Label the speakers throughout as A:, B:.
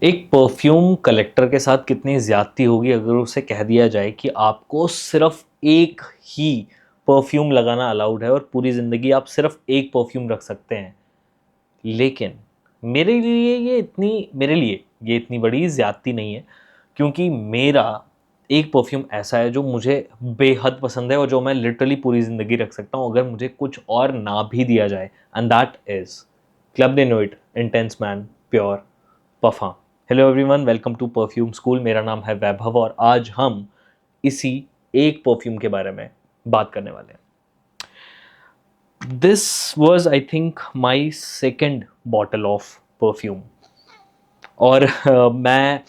A: एक perfume collector के साथ कितनी ज़्यादती होगी अगर उसे कह दिया जाए कि आपको सिर्फ एक ही परफ्यूम लगाना अलाउड है और पूरी ज़िंदगी आप सिर्फ एक परफ्यूम रख सकते हैं। लेकिन मेरे लिए ये इतनी बड़ी ज़्यादती नहीं है, क्योंकि मेरा एक परफ्यूम ऐसा है जो मुझे बेहद पसंद है और जो मैं लिटरली पूरी ज़िंदगी रख सकता हूँ अगर मुझे कुछ और ना भी दिया जाए, and that is club de nuit intense man pure perfume. Hello everyone, welcome to perfume school. मेरा नाम है वैभव और आज हम इसी एक परफ्यूम के बारे में बात करने वाले हैं। This was I think my second bottle of perfume. और मैं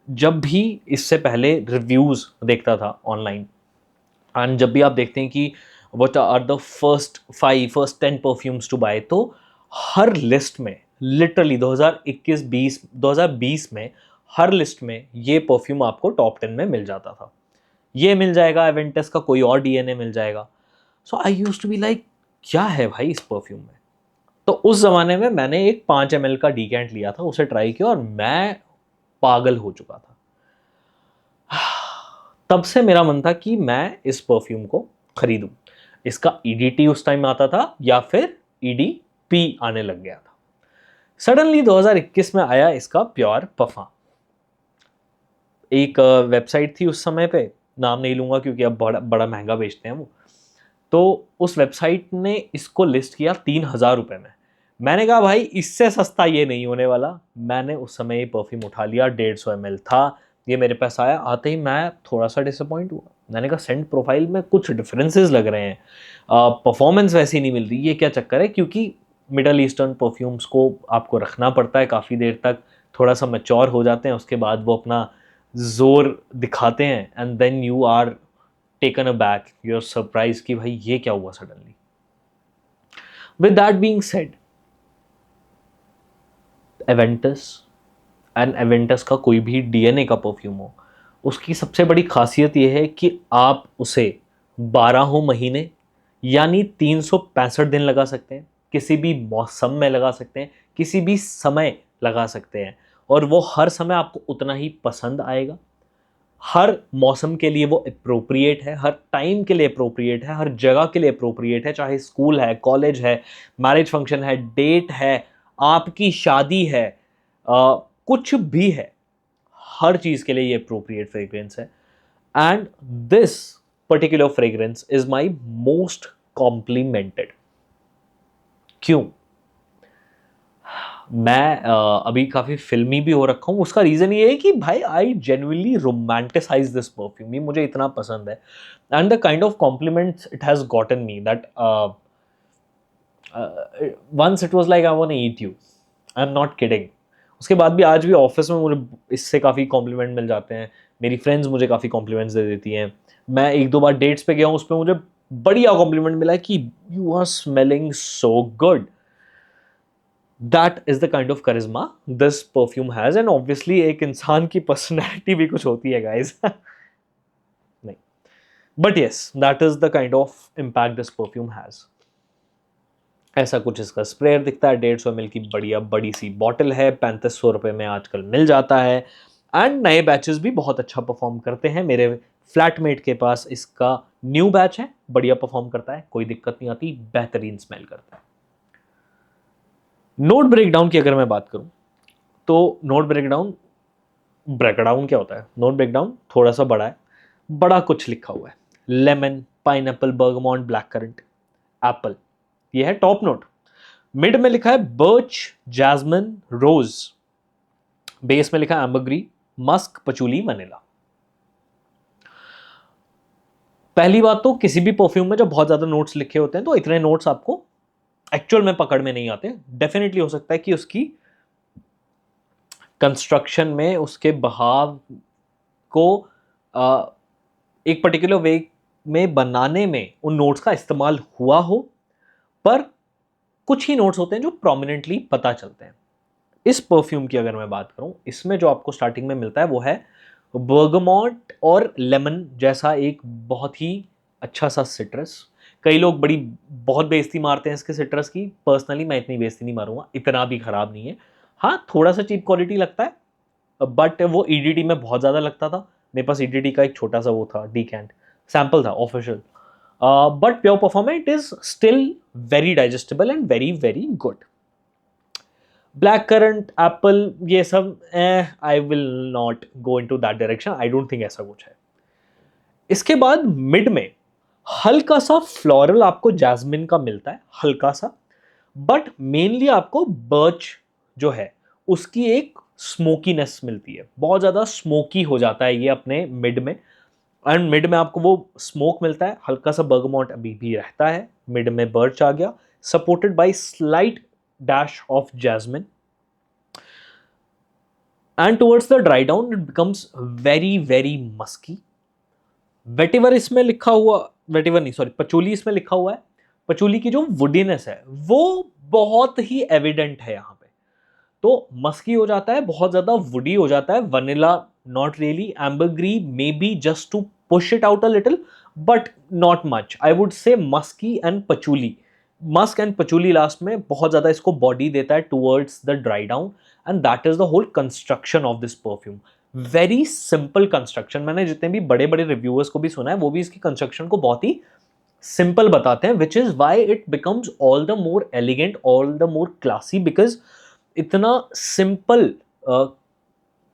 A: जब भी इससे पहले रिव्यूज़ देखता था ऑनलाइन, एंड जब भी आप देखते हैं कि what are the first 10 perfumes to buy, तो हर लिस्ट में लिटरली 2020 में हर लिस्ट में ये परफ्यूम आपको टॉप 10 में मिल जाता था। ये मिल जाएगा, एवेंटस का कोई और डीएनए मिल जाएगा। So I used to be like, क्या है भाई इस परफ्यूम में। तो उस ज़माने में मैंने एक 5 ml का डीकेंट लिया था, उसे ट्राई किया और मैं पागल हो चुका था। तब से मेरा मन था कि मैं इस परफ्यूम को खरीदूं। इसका ईडीटी उस टाइम आता था या फिर ईडीपी आने लग गया था। सडनली 2021 में आया इसका प्योर परफ्यूम। एक वेबसाइट थी उस समय पे, नाम नहीं लूंगा क्योंकि अब बड़ा बड़ा महंगा बेचते हैं वो। तो उस वेबसाइट ने इसको लिस्ट किया 3,000 रुपये में। मैंने कहा भाई इससे सस्ता ये नहीं होने वाला। मैंने उस समय ये परफ्यूम उठा लिया, 150 ml था। ये मेरे पास आया, आते ही मैं थोड़ा सा डिसअपॉइंट हुआ। मैंने कहा सेंट प्रोफाइल में कुछ डिफरेंसेस लग रहे हैं, परफॉर्मेंस वैसी नहीं मिल रही, ये क्या चक्कर है। क्योंकि मिडल ईस्टर्न परफ्यूम्स को आपको रखना पड़ता है काफ़ी देर तक, थोड़ा सा मैच्योर हो जाते हैं, उसके बाद वो अपना जोर दिखाते हैं, and then you are taken aback, you are surprise कि भाई ये क्या हुआ suddenly. With that being said, Aventus and Aventus का कोई भी डीएनए का परफ्यूम हो, उसकी सबसे बड़ी खासियत यह है कि आप उसे 12 महीने यानी 365 दिन लगा सकते हैं, किसी भी मौसम में लगा सकते हैं, किसी भी समय लगा सकते हैं, और वो हर समय आपको उतना ही पसंद आएगा। हर मौसम के लिए वो अप्रोप्रिएट है, हर टाइम के लिए अप्रोप्रिएट है, हर जगह के लिए अप्रोप्रिएट है, चाहे स्कूल है, कॉलेज है, मैरिज फंक्शन है, डेट है, आपकी शादी है, कुछ भी है, हर चीज़ के लिए ये अप्रोप्रिएट फ्रेग्रेंस है। And this particular fragrance is my most complimented. क्यों? मैं अभी काफ़ी फ़िल्मी भी हो रखा हूँ। उसका रीज़न ये है कि भाई I genuinely romanticise this perfume. ये मुझे इतना पसंद है, and the kind of compliments it has gotten me that once it was like I want to eat you. I am not kidding. उसके बाद भी आज भी ऑफिस में मुझे इससे काफ़ी कॉम्प्लीमेंट मिल जाते हैं। मेरी फ्रेंड्स मुझे काफ़ी कॉम्प्लीमेंट्स दे देती हैं। मैं 1-2 बार डेट्स पे गया हूँ, उसपे मुझे बढ़िया कॉम्प्लीमेंट मिला है कि you are smelling so good. That is the kind of करिश्मा this perfume has, and obviously एक इंसान की पर्सनैलिटी भी कुछ होती है गाइज। नहीं, but yes, that is the kind of impact this perfume has. ऐसा कुछ इसका स्प्रेयर दिखता है, 150 ml की बढ़िया बड़ी सी बॉटल है, 3500 रुपये में आजकल मिल जाता है। एंड नए बैचेस भी बहुत अच्छा परफॉर्म करते हैं। मेरे फ्लैटमेट के पास इसका न्यू बैच है, बढ़िया परफॉर्म करता है, कोई दिक्कत नहीं आती, बेहतरीन स्मेल करता है। नोट ब्रेकडाउन की अगर मैं बात करूं, तो नोट ब्रेकडाउन, ब्रेकडाउन क्या होता है, नोट ब्रेकडाउन थोड़ा सा बड़ा है, बड़ा कुछ लिखा हुआ है। Lemon, pineapple, bergamot, black currant, apple, ये है टॉप नोट। मिड में लिखा है बर्च, जैस्मिन, रोज। बेस में लिखा है एम्बरग्री, मस्क, पचूली, वनीला। पहली बात तो किसी भी परफ्यूम में जब बहुत ज्यादा नोट्स लिखे होते हैं तो इतने नोट्स आपको एक्चुअल में पकड़ में नहीं आते। डेफिनेटली हो सकता है कि उसकी कंस्ट्रक्शन में, उसके बहाव को एक पर्टिकुलर वे में बनाने में उन नोट्स का इस्तेमाल हुआ हो, पर कुछ ही नोट्स होते हैं जो प्रोमिनेंटली पता चलते हैं। इस परफ्यूम की अगर मैं बात करूं, इसमें जो आपको स्टार्टिंग में मिलता है वो है बर्गमॉन्ट और लेमन जैसा एक बहुत ही अच्छा सा सिट्रस। कई लोग बहुत बेइज्जती मारते हैं इसके सिट्रस की। पर्सनली मैं इतनी बेइज्जती नहीं मारूंगा, इतना भी खराब नहीं है। हाँ, थोड़ा सा चीप क्वालिटी लगता है, बट वो ईडीटी में बहुत ज़्यादा लगता था। मेरे पास ईडीटी का एक छोटा सा वो था, डीकैंट सैम्पल था official, but pure performer it is still very digestible and very very good. Black currant, apple, ये सब I will not go into that direction, I don't think ऐसा कुछ है। इसके बाद मिड में हल्का सा फ्लोरल आपको जैस्मिन का मिलता है, हल्का सा, बट मेनली आपको बर्च जो है उसकी एक स्मोकीनेस मिलती है, बहुत ज़्यादा स्मोकी हो जाता है ये अपने मिड में। एंड मिड में आपको वो स्मोक मिलता है, हल्का सा बर्गमॉन्ट अभी भी रहता है, मिड में बर्च आ गया, supported by slight dash of jasmine. And towards the dry down it becomes very very musky. Vetiver इसमें लिखा हुआ, वेटिवर नहीं सॉरी, पचोली इसमें लिखा हुआ है। पचोली की जो वुडीनेस है वो बहुत ही एविडेंट है यहाँ पे, तो मस्की हो जाता है, बहुत ज्यादा वुडी हो जाता है। Vanilla not really, ambergris maybe just to push it out a little but not much. I would say musky and patchouli, musk and patchouli last में बहुत ज्यादा इसको बॉडी देता है towards the dry down, and that is the whole construction of this perfume. Very simple construction, मैंने जितने भी बड़े बड़े रिव्यूअर्स को भी सुना है वो भी इसकी कंस्ट्रक्शन को बहुत ही सिंपल बताते हैं, which is why it becomes all the more elegant, all the more classy, because इतना सिंपल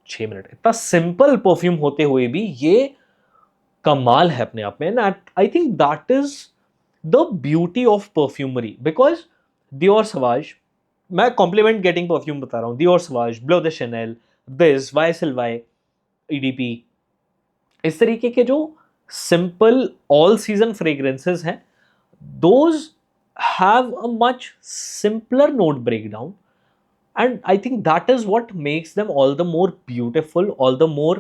A: 6 मिनट, इतना सिंपल परफ्यूम होते हुए भी ये कमाल है अपने आप में। I think that is the beauty of perfumery, because Dior Sauvage, मैं कॉम्प्लीमेंट गेटिंग परफ्यूम बता रहा हूँ, Dior Sauvage, bleu de Chanel, this, YSL, EDP, इस तरीके के जो सिंपल ऑल सीजन फ्रेग्रेंसेस हैं, those have a much simpler note breakdown, and I think that is what makes them all the more beautiful, all the more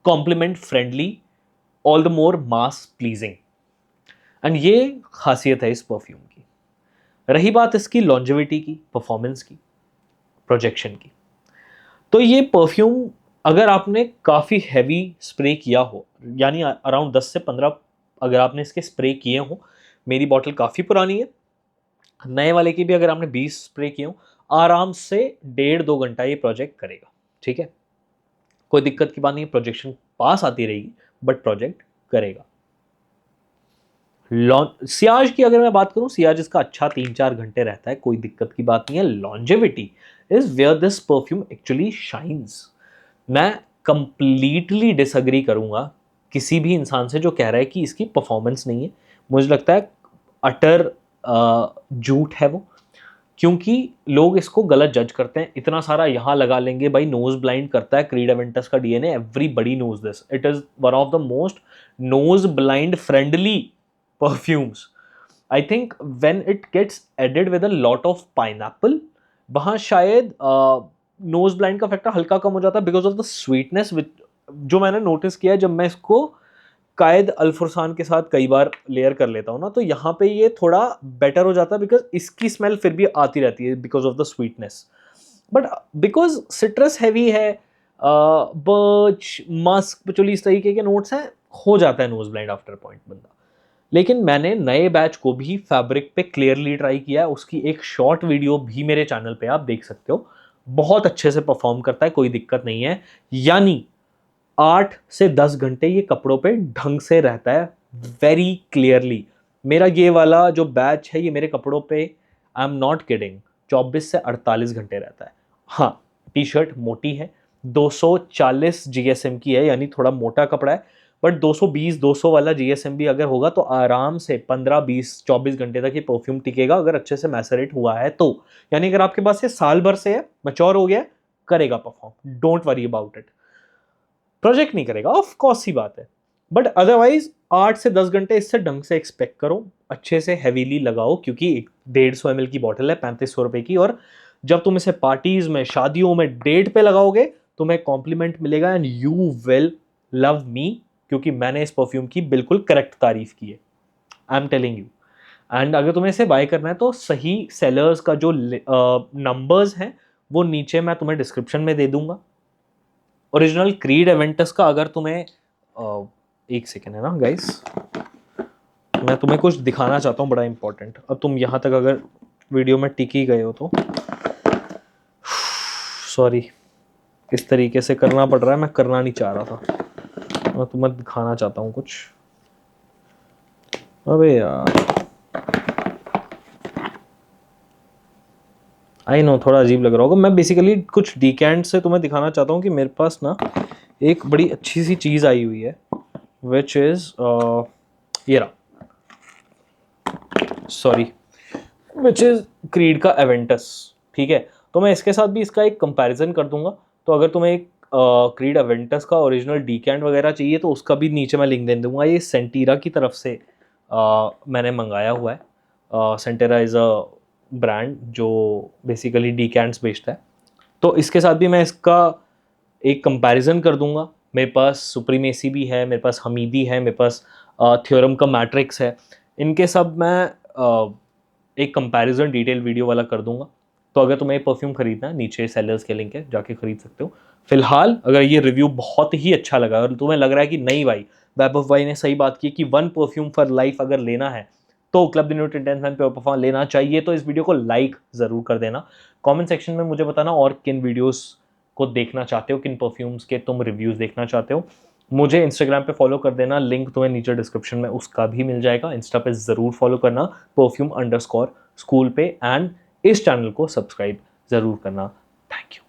A: compliment friendly, all the more mass pleasing, and ये खासियत है इस perfume की। रही बात इसकी longevity की, performance की, प्रोजेक्शन की, तो ये परफ्यूम अगर आपने काफ़ी हैवी स्प्रे किया हो, यानी अराउंड 10 से 15 अगर आपने इसके स्प्रे किए हो, मेरी बॉटल काफ़ी पुरानी है, नए वाले की भी अगर आपने 20 स्प्रे किए हो, आराम से 1.5-2 घंटा ये प्रोजेक्ट करेगा। ठीक है, कोई दिक्कत की बात नहीं है, प्रोजेक्शन पास आती रहेगी बट प्रोजेक्ट करेगा। सियाज की अगर मैं बात करूं, सियाज इसका अच्छा 3-4 घंटे रहता है, कोई दिक्कत की बात नहीं है। Longevity is where this perfume actually shines. मैं कंप्लीटली डिसएग्री करूंगा किसी भी इंसान से जो कह रहा है कि इसकी परफॉर्मेंस नहीं है। मुझे लगता है अटर झूठ है वो, क्योंकि लोग इसको गलत जज करते हैं। इतना सारा यहाँ लगा लेंगे, भाई नोज ब्लाइंड करता है क्रीड एवेंटस का DNA, everybody knows this, it is one of the most nose blind friendly perfumes. I think when it gets added with a lot of pineapple, वहाँ शायद नोज ब्लाइंड का factor हल्का कम हो जाता है बिकॉज ऑफ द स्वीटनेस, जो मैंने notice किया है जब मैं इसको कायद अल्फुरसान के साथ कई बार लेयर कर लेता हूँ ना, तो यहाँ पे ये थोड़ा बेटर हो जाता है बिकॉज इसकी स्मेल फिर भी आती रहती है because of the sweetness, but because citrus heavy है, बर्च, मस्क, पचोली, इस तरीके के नोट्स हैं, हो जाता है नोज ब्लाइंड आफ्टर पॉइंट बंदा। लेकिन मैंने नए बैच को भी फैब्रिक पे क्लियरली ट्राई किया है, उसकी एक शॉर्ट वीडियो भी मेरे चैनल पे आप देख सकते हो, बहुत अच्छे से परफॉर्म करता है, कोई दिक्कत नहीं है। यानी 8 से 10 घंटे ये कपड़ों पे ढंग से रहता है, वेरी क्लियरली। मेरा ये वाला जो बैच है ये मेरे कपड़ों पे, आई एम नॉट किडिंग, 24 से 48 घंटे रहता है। हाँ, टी शर्ट मोटी है, 240 GSM की है, यानी थोड़ा मोटा कपड़ा है, बट 220-200 वाला GSM भी अगर होगा तो आराम से 15-20-24 घंटे तक ये परफ्यूम टिकेगा, अगर अच्छे से मैसरेट हुआ है तो। यानी अगर आपके पास ये साल भर से है, मैच्योर हो गया है, करेगा perform, don't worry about it. Project नहीं करेगा, ऑफ कोर्स ही बात है, बट अदरवाइज 8 से 10 घंटे इससे ढंग से एक्सपेक्ट करो, अच्छे से हैवीली लगाओ, क्योंकि 150 ml की बॉटल है 3500 रुपए की, और जब तुम इसे पार्टीज में, शादियों में, डेट पे लगाओगे तुम्हें कॉम्प्लीमेंट मिलेगा and you will love me, क्योंकि मैंने इस परफ्यूम की बिल्कुल करेक्ट तारीफ की है, I am telling you. And अगर तुम्हें इसे बाय करना है तो सही सेलर्स का जो नंबर्स हैं वो नीचे मैं तुम्हें डिस्क्रिप्शन में दे दूंगा। ओरिजिनल क्रीड एवेंटस का अगर तुम्हें एक सेकेंड है ना गाइस, मैं तुम्हें कुछ दिखाना चाहता हूँ बड़ा इंपॉर्टेंट। अब तुम यहाँ तक अगर वीडियो में टिक ही गए हो तो सॉरी, इस तरीके से करना पड़ रहा है, मैं करना नहीं चाह रहा था, मैं तुम्हें दिखाना चाहता हूँ कुछ। अबे यार, आई नो थोड़ा अजीब लग रहा होगा। मैं बेसिकली कुछ डीकैंट से तुम्हें दिखाना चाहता हूँ कि मेरे पास ना एक बड़ी अच्छी सी चीज़ आई हुई है, विच इज़ ये रहा, सॉरी, विच इज़ क्रीड का एवेंटस। ठीक है, तो मैं इसके साथ भी इसका एक कंपैरिजन कर दूंगा। तो अगर तुम्हें एक क्रीड एवेंटस का ओरिजिनल डीकैंट वगैरह चाहिए तो उसका भी नीचे मैं लिंक दे दूंगा। ये सेंटीरा की तरफ से मैंने मंगाया हुआ है। सेंटेरा इज़ अ ब्रांड जो बेसिकली डीकैंट्स बेचता है। तो इसके साथ भी मैं इसका एक कंपैरिजन कर दूंगा। मेरे पास सुप्रीमेसी भी है, मेरे पास हमीदी है, मेरे पास थ्योरम का मैट्रिक्स है। इनके सब मैं एक कंपैरिजन डिटेल वीडियो वाला कर दूंगा। तो अगर तुम्हें परफ्यूम खरीदना है, नीचे सेलर्स के लिंक है, जाके खरीद सकते हो। फिलहाल अगर ये रिव्यू बहुत ही अच्छा लगा और तुम्हें लग रहा है कि नहीं भाई, वैभव भाई ने सही बात की कि वन परफ्यूम फॉर लाइफ अगर लेना है तो क्लब न्यूट्री 10 प्योर परफ्यूम लेना चाहिए, तो इस वीडियो को लाइक ज़रूर कर देना। कमेंट सेक्शन में मुझे बताना और किन वीडियोस को देखना चाहते हो, किन परफ्यूम्स के तुम रिव्यूज़ देखना चाहते हो। मुझे इंस्टाग्राम पे फॉलो कर देना, लिंक तुम्हें नीचे डिस्क्रिप्शन में उसका भी मिल जाएगा। इंस्टा पे ज़रूर फॉलो करना perfume_school पे, एंड इस चैनल को सब्सक्राइब ज़रूर करना। Thank you.